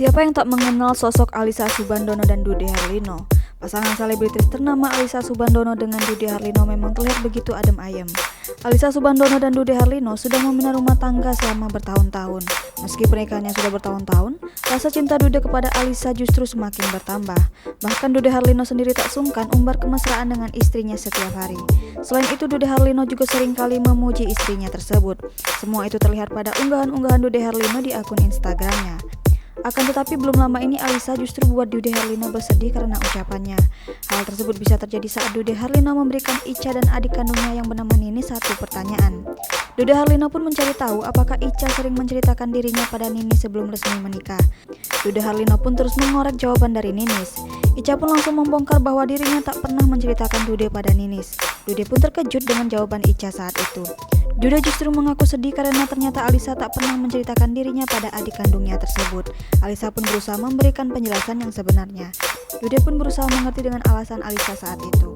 Siapa yang tak mengenal sosok Alyssa Soebandono dan Dude Harlino? Pasangan selebritis ternama Alyssa Soebandono dengan Dude Harlino memang terlihat begitu adem ayem. Alyssa Soebandono dan Dude Harlino sudah membina rumah tangga selama bertahun-tahun. Meski pernikahannya sudah bertahun-tahun, rasa cinta Dude kepada Alyssa justru semakin bertambah. Bahkan Dude Harlino sendiri tak sungkan umbar kemesraan dengan istrinya setiap hari. Selain itu, Dude Harlino juga seringkali memuji istrinya tersebut. Semua itu terlihat pada unggahan-unggahan Dude Harlino di akun Instagramnya. Akan tetapi belum lama ini Alyssa justru buat Dude Harlino bersedih karena ucapannya. Hal tersebut bisa terjadi saat Dude Harlino memberikan Icha dan adik kandungnya yang bernama Nini satu pertanyaan. Dude Harlino pun mencari tahu apakah Icha sering menceritakan dirinya pada Nini sebelum resmi menikah. Dude Harlino pun terus mengorek jawaban dari Ninis. Icha pun langsung membongkar bahwa dirinya tak pernah menceritakan Dude pada Ninis. Dude pun terkejut dengan jawaban Icha saat itu. Dude justru mengaku sedih karena ternyata Alyssa tak pernah menceritakan dirinya pada adik kandungnya tersebut. Alyssa pun berusaha memberikan penjelasan yang sebenarnya. Dude pun berusaha mengerti dengan alasan Alyssa saat itu.